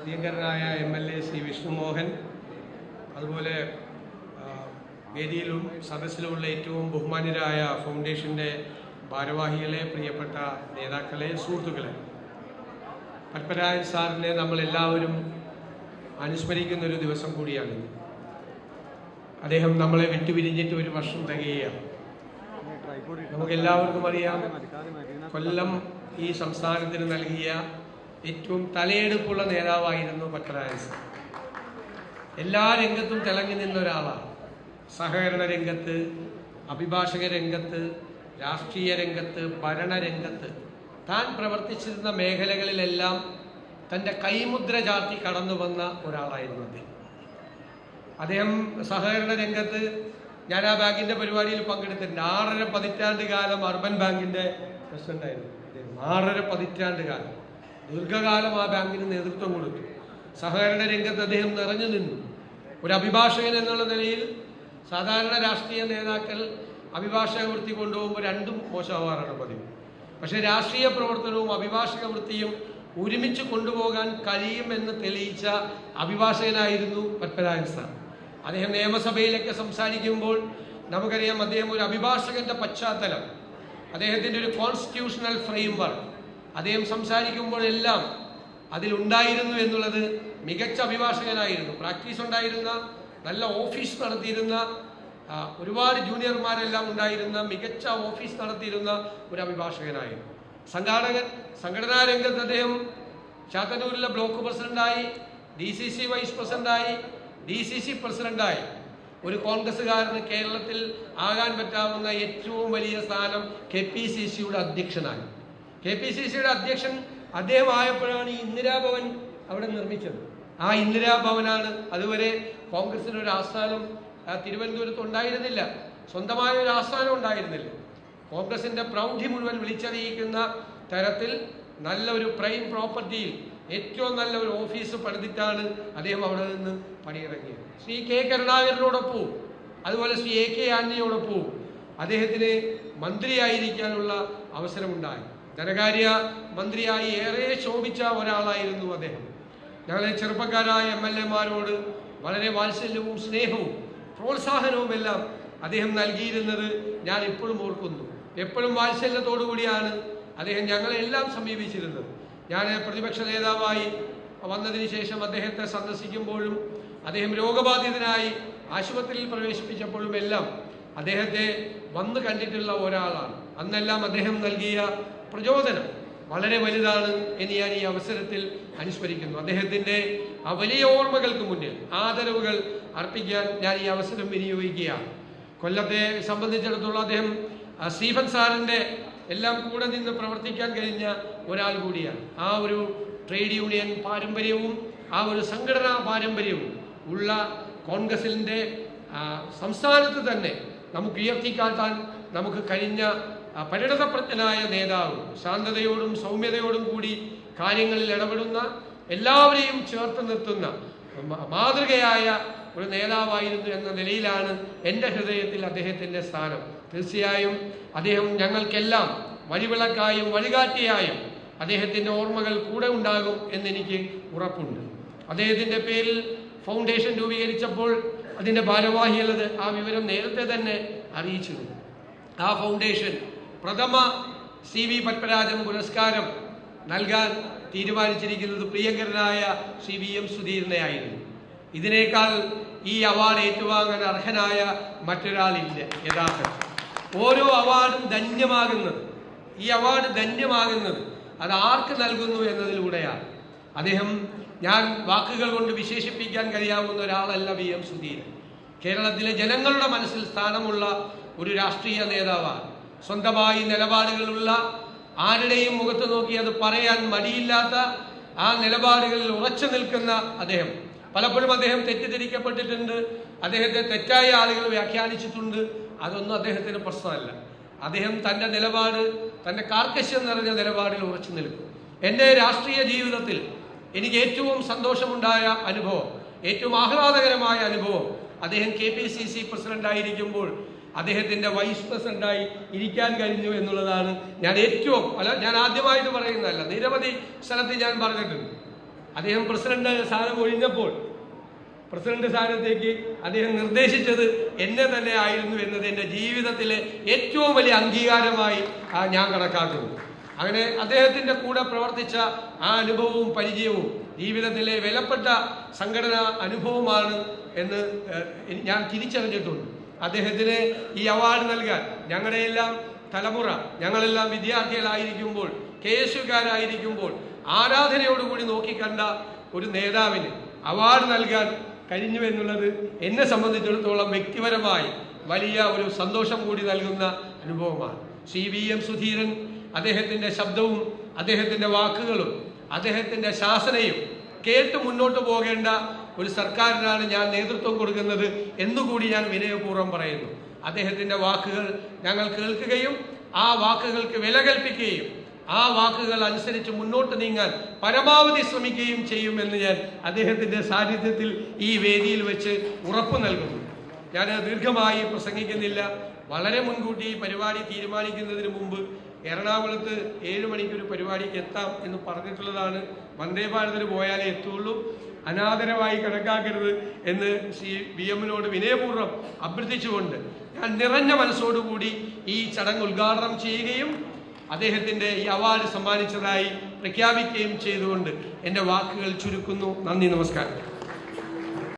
പ്രിയങ്കരനായ MLA ശ്രീ വിഷ്ണുമോഹൻ, അതുപോലെ വേദിയിലും സദസ്സിലുമുള്ള ഏറ്റവും ബഹുമാന്യരായ ഫൗണ്ടേഷൻ്റെ ഭാരവാഹികളെ, പ്രിയപ്പെട്ട നേതാക്കളെ, സുഹൃത്തുക്കളെ, പത്മരാജൻ സാറിനെ നമ്മളെല്ലാവരും അനുസ്മരിക്കുന്നൊരു ദിവസം കൂടിയാണ്. അദ്ദേഹം നമ്മളെ വിട്ടുപിരിഞ്ഞിട്ട് 1 വർഷം തികയുകയാണ്. നമുക്കെല്ലാവർക്കും അറിയാം, കൊല്ലം ഈ സംസ്ഥാനത്തിന് നൽകിയ ഏറ്റവും തലയെടുപ്പുള്ള നേതാവായിരുന്നു പത്മരാജൻ സാർ. എല്ലാ രംഗത്തും തിളങ്ങി നിന്ന ഒരാളാണ്. സഹകരണ രംഗത്ത്, അഭിഭാഷക രംഗത്ത്, രാഷ്ട്രീയ രംഗത്ത്, ഭരണരംഗത്ത് താൻ പ്രവർത്തിച്ചിരുന്ന മേഖലകളിലെല്ലാം തൻ്റെ കൈമുദ്ര ചാർത്തി കടന്നു വന്ന ഒരാളായിരുന്നു അദ്ദേഹം. സഹകരണ രംഗത്ത് ഞാൻ ആ ബാങ്കിൻ്റെ പരിപാടിയിൽ പങ്കെടുത്തിട്ടുണ്ട്. 6.5 പതിറ്റാണ്ട് കാലം അർബൻ ബാങ്കിൻ്റെ പ്രസിഡന്റായിരുന്നു. 6.5 പതിറ്റാണ്ട് കാലം, ദീർഘകാലം ആ ബാങ്കിന് നേതൃത്വം കൊടുത്തു. സഹകരണ രംഗത്ത് അദ്ദേഹം നിറഞ്ഞു നിന്നു. ഒരു അഭിഭാഷകൻ എന്നുള്ള നിലയിൽ സാധാരണ രാഷ്ട്രീയ നേതാക്കൾ അഭിഭാഷക വൃത്തി കൊണ്ടുപോകുമ്പോൾ രണ്ടും മോശമാവാറാണ് പതിവ്. പക്ഷേ രാഷ്ട്രീയ പ്രവർത്തനവും അഭിഭാഷക വൃത്തിയും ഒരുമിച്ച് കൊണ്ടുപോകാൻ കഴിയുമെന്ന് തെളിയിച്ച അഭിഭാഷകനായിരുന്നു പത്മരാജൻ സാർ. അദ്ദേഹം നിയമസഭയിലൊക്കെ സംസാരിക്കുമ്പോൾ നമുക്കറിയാം, അദ്ദേഹം ഒരു അഭിഭാഷകന്റെ പശ്ചാത്തലം, അദ്ദേഹത്തിൻ്റെ ഒരു കോൺസ്റ്റിറ്റ്യൂഷണൽ ഫ്രെയിംവർക്ക് അദ്ദേഹം സംസാരിക്കുമ്പോഴെല്ലാം അതിലുണ്ടായിരുന്നു എന്നുള്ളത്. മികച്ച അഭിഭാഷകനായിരുന്നു, പ്രാക്ടീസ് ഉണ്ടായിരുന്ന, നല്ല ഓഫീസ് നടത്തിയിരുന്ന, ഒരുപാട് ജൂനിയർമാരെല്ലാം ഉണ്ടായിരുന്ന, മികച്ച ഓഫീസ് നടത്തിയിരുന്ന ഒരു അഭിഭാഷകനായിരുന്നു. സംഘടനാ രംഗത്ത് അദ്ദേഹം ചാത്തന്നൂരിലെ ബ്ലോക്ക് പ്രസിഡന്റായി, DCC വൈസ് പ്രസിഡന്റായി, DCC പ്രസിഡന്റായി. ഒരു കോൺഗ്രസ്സുകാരന് കേരളത്തിൽ ആകാൻ പറ്റാവുന്ന ഏറ്റവും വലിയ സ്ഥാനം KPCCയുടെ അധ്യക്ഷനായി. KPCCയുടെ അധ്യക്ഷൻ അദ്ദേഹം ആയപ്പോഴാണ് ഈ ഇന്ദിരാഭവൻ അവിടെ നിർമ്മിച്ചത്. ആ ഇന്ദിരാഭവനാണ്. അതുവരെ കോൺഗ്രസിന് ഒരു ആസ്ഥാനം തിരുവനന്തപുരത്ത് ഉണ്ടായിരുന്നില്ല, സ്വന്തമായ ഒരു ആസ്ഥാനം ഉണ്ടായിരുന്നില്ല. കോൺഗ്രസിന്റെ പ്രൗഢി മുഴുവൻ വിളിച്ചറിയിക്കുന്ന തരത്തിൽ നല്ല ഒരു പ്രൈം പ്രോപ്പർട്ടിയിൽ ഏറ്റവും നല്ല ഒരു ഓഫീസ് പണിതിട്ടാണ് അദ്ദേഹം അവിടെ നിന്ന് പണിയിറങ്ങിയത്. ശ്രീ K കരുണാകരനോടൊപ്പവും അതുപോലെ ശ്രീ AK ആന്റണിയോടൊപ്പവും അദ്ദേഹത്തിന് മന്ത്രിയായിരിക്കാനുള്ള അവസരമുണ്ടായി. ധനകാര്യ മന്ത്രിയായി ഏറെ ശോഭിച്ച ഒരാളായിരുന്നു അദ്ദേഹം. ഞങ്ങളെ ചെറുപ്പക്കാരായ MLA-മാരോട് വളരെ വാത്സല്യവും സ്നേഹവും പ്രോത്സാഹനവുമെല്ലാം അദ്ദേഹം നൽകിയിരുന്നത് ഞാൻ ഇപ്പോഴും ഓർക്കുന്നു. എപ്പോഴും വാത്സല്യത്തോടു കൂടിയാണ് അദ്ദേഹം ഞങ്ങളെല്ലാം സമീപിച്ചിരുന്നത്. ഞാൻ പ്രതിപക്ഷ നേതാവായി വന്നതിന് ശേഷം അദ്ദേഹത്തെ സന്ദർശിക്കുമ്പോഴും, അദ്ദേഹം രോഗബാധിതനായി ആശുപത്രിയിൽ പ്രവേശിപ്പിച്ചപ്പോഴും എല്ലാം അദ്ദേഹത്തെ വന്ന് കണ്ടിട്ടുള്ള ഒരാളാണ്. അന്നെല്ലാം അദ്ദേഹം നൽകിയ പ്രചോദനം വളരെ വലുതാണ് എന്ന് ഞാൻ ഈ അവസരത്തിൽ അനുസ്മരിക്കുന്നു. അദ്ദേഹത്തിൻ്റെ ആ വലിയ ഓർമ്മകൾക്ക് മുന്നിൽ ആദരവുകൾ അർപ്പിക്കാൻ ഞാൻ ഈ അവസരം വിനിയോഗിക്കുകയാണ്. കൊല്ലത്തെ സംബന്ധിച്ചിടത്തോളം അദ്ദേഹം സ്റ്റീഫൻ സാറിൻ്റെ എല്ലാം കൂടെ നിന്ന് പ്രവർത്തിക്കാൻ കഴിഞ്ഞ ഒരാൾ കൂടിയാണ്. ആ ഒരു ട്രേഡ് യൂണിയൻ പാരമ്പര്യവും ആ ഒരു സംഘടനാ പാരമ്പര്യവും ഉള്ള കോൺഗ്രസിൻ്റെ സംസ്ഥാനത്ത് തന്നെ നമുക്ക് ഉയർത്തിക്കാട്ടാൻ നമുക്ക് കഴിഞ്ഞ പരിണതപ്രജ്ഞനായ നേതാവ്, ശാന്തതയോടും സൗമ്യതയോടും കൂടി കാര്യങ്ങളിൽ ഇടപെടുന്ന, എല്ലാവരെയും ചേർത്ത് നിർത്തുന്ന മാതൃകയായ ഒരു നേതാവായിരുന്നു എന്ന നിലയിലാണ് എൻ്റെ ഹൃദയത്തിൽ അദ്ദേഹത്തിൻ്റെ സ്ഥാനം. തീർച്ചയായും അദ്ദേഹം ഞങ്ങൾക്കെല്ലാം വഴിവിളക്കായും വഴികാട്ടിയായും അദ്ദേഹത്തിൻ്റെ ഓർമ്മകൾ കൂടെ ഉണ്ടാകും എന്നെനിക്ക് ഉറപ്പുണ്ട്. അദ്ദേഹത്തിൻ്റെ പേരിൽ ഫൗണ്ടേഷൻ രൂപീകരിച്ചപ്പോൾ അതിൻ്റെ ഭാരവാഹികളത് ആ വിവരം നേരത്തെ തന്നെ അറിയിച്ചിരുന്നു. ആ ഫൗണ്ടേഷൻ പ്രഥമ CV പത്മരാജൻ പുരസ്കാരം നൽകാൻ തീരുമാനിച്ചിരിക്കുന്നത് പ്രിയങ്കരനായ ശ്രീ VM സുധീരനെയായിരുന്നു. ഇതിനേക്കാൾ ഈ അവാർഡ് ഏറ്റുവാങ്ങാൻ അർഹനായ മറ്റൊരാളില്ല. യഥാർത്ഥത്തിൽ ഓരോ അവാർഡും ധന്യമാകുന്നത്, ഈ അവാർഡ് ധന്യമാകുന്നത് അത് ആർക്ക് നൽകുന്നു എന്നതിലൂടെയാണ്. അദ്ദേഹം ഞാൻ വാക്കുകൾ കൊണ്ട് വിശേഷിപ്പിക്കാൻ കഴിയാവുന്ന ഒരാളല്ല VM സുധീരൻ. കേരളത്തിലെ ജനങ്ങളുടെ മനസ്സിൽ സ്ഥാനമുള്ള ഒരു രാഷ്ട്രീയ നേതാവാണ്. സ്വന്തമായി നിലപാടുകളുള്ള, ആരുടെയും മുഖത്ത് നോക്കി അത് പറയാൻ മടിയില്ലാത്ത, ആ നിലപാടുകളിൽ ഉറച്ചു നിൽക്കുന്ന അദ്ദേഹം. പലപ്പോഴും അദ്ദേഹം തെറ്റിദ്ധരിക്കപ്പെട്ടിട്ടുണ്ട്, അദ്ദേഹത്തെ തെറ്റായ ആളുകൾ വ്യാഖ്യാനിച്ചിട്ടുണ്ട്. അതൊന്നും അദ്ദേഹത്തിന് പ്രശ്നമല്ല. അദ്ദേഹം തൻ്റെ നിലപാട്, തൻ്റെ കാർക്കശ്യം നിറഞ്ഞ നിലപാടിൽ ഉറച്ചു നിൽക്കും. എൻ്റെ രാഷ്ട്രീയ ജീവിതത്തിൽ എനിക്ക് ഏറ്റവും സന്തോഷമുണ്ടായ അനുഭവം, ഏറ്റവും ആഹ്ലാദകരമായ അനുഭവം അദ്ദേഹം KPCC പ്രസിഡന്റായിരിക്കുമ്പോൾ അദ്ദേഹത്തിൻ്റെ വൈസ് പ്രസിഡന്റായി ഇരിക്കാൻ കഴിഞ്ഞു എന്നുള്ളതാണ്. ഞാൻ ആദ്യമായിട്ട് പറയുന്നതല്ല, നിരവധി സ്ഥലത്ത് ഞാൻ പറഞ്ഞിട്ടുണ്ട്. അദ്ദേഹം പ്രസിഡന്റ് സ്ഥാനം ഒഴിഞ്ഞപ്പോൾ പ്രസിഡന്റ് സ്ഥാനത്തേക്ക് അദ്ദേഹം നിർദ്ദേശിച്ചത് എന്നെ തന്നെ ആയിരുന്നു എന്നത് എൻ്റെ ജീവിതത്തിലെ ഏറ്റവും വലിയ അംഗീകാരമായി ഞാൻ കണക്കാക്കുന്നു. അങ്ങനെ അദ്ദേഹത്തിൻ്റെ കൂടെ പ്രവർത്തിച്ച ആ അനുഭവവും പരിചയവും ജീവിതത്തിലെ വിലപ്പെട്ട സംഘടനാ അനുഭവമാണ് എന്ന് ഞാൻ തിരിച്ചറിഞ്ഞിട്ടുണ്ട്. അദ്ദേഹത്തിന് ഈ അവാർഡ് നൽകാൻ ഞങ്ങളുടെയെല്ലാം തലമുറ, ഞങ്ങളെല്ലാം വിദ്യാർത്ഥികളായിരിക്കുമ്പോൾ, കേസുകാരായിരിക്കുമ്പോൾ ആരാധനയോടുകൂടി നോക്കിക്കണ്ട ഒരു നേതാവിന് അവാർഡ് നൽകാൻ കഴിഞ്ഞു എന്നുള്ളത് എന്നെ സംബന്ധിച്ചിടത്തോളം വ്യക്തിപരമായി വലിയ ഒരു സന്തോഷം കൂടി നൽകുന്ന അനുഭവമാണ്. CVM സുധീരൻ, അദ്ദേഹത്തിൻ്റെ ശബ്ദവും അദ്ദേഹത്തിൻ്റെ വാക്കുകളും അദ്ദേഹത്തിൻ്റെ ശാസനയും കേട്ട് മുന്നോട്ട് പോകേണ്ട ഒരു സർക്കാരിനാണ് ഞാൻ നേതൃത്വം കൊടുക്കുന്നത് എന്നുകൂടി ഞാൻ വിനയപൂർവ്വം പറയുന്നു. അദ്ദേഹത്തിൻ്റെ വാക്കുകൾ ഞങ്ങൾ കേൾക്കുകയും ആ വാക്കുകൾക്ക് വില കൽപ്പിക്കുകയും ആ വാക്കുകൾ അനുസരിച്ച് മുന്നോട്ട് നീങ്ങാൻ പരമാവധി ശ്രമിക്കുകയും ചെയ്യുമെന്ന് ഞാൻ അദ്ദേഹത്തിൻ്റെ സാന്നിധ്യത്തിൽ ഈ വേദിയിൽ വെച്ച് ഉറപ്പു നൽകുന്നു. ഞാൻ ദീർഘമായി പ്രസംഗിക്കുന്നില്ല. വളരെ മുൻകൂട്ടി ഈ പരിപാടി തീരുമാനിക്കുന്നതിന് മുമ്പ് എറണാകുളത്ത് 7 മണിക്കൊരു പരിപാടിക്ക് എത്താം എന്ന് പറഞ്ഞിട്ടുള്ളതാണ്. വന്ദേ ഭാരതിന് പോയാലേ എത്തുള്ളൂ, അനാദരവായി കണക്കാക്കരുത് എന്ന് CVM-നോട് വിനയപൂർവ്വം അഭ്യർത്ഥിച്ചുകൊണ്ട് ഞാൻ നിറഞ്ഞ മനസ്സോടുകൂടി ഈ ചടങ്ങ് ഉദ്ഘാടനം ചെയ്യുകയും അദ്ദേഹത്തിൻ്റെ ഈ അവാർഡ് സമ്മാനിച്ചതായി പ്രഖ്യാപിക്കുകയും ചെയ്തുകൊണ്ട് എൻ്റെ വാക്കുകൾ ചുരുക്കുന്നു. നന്ദി, നമസ്കാരം.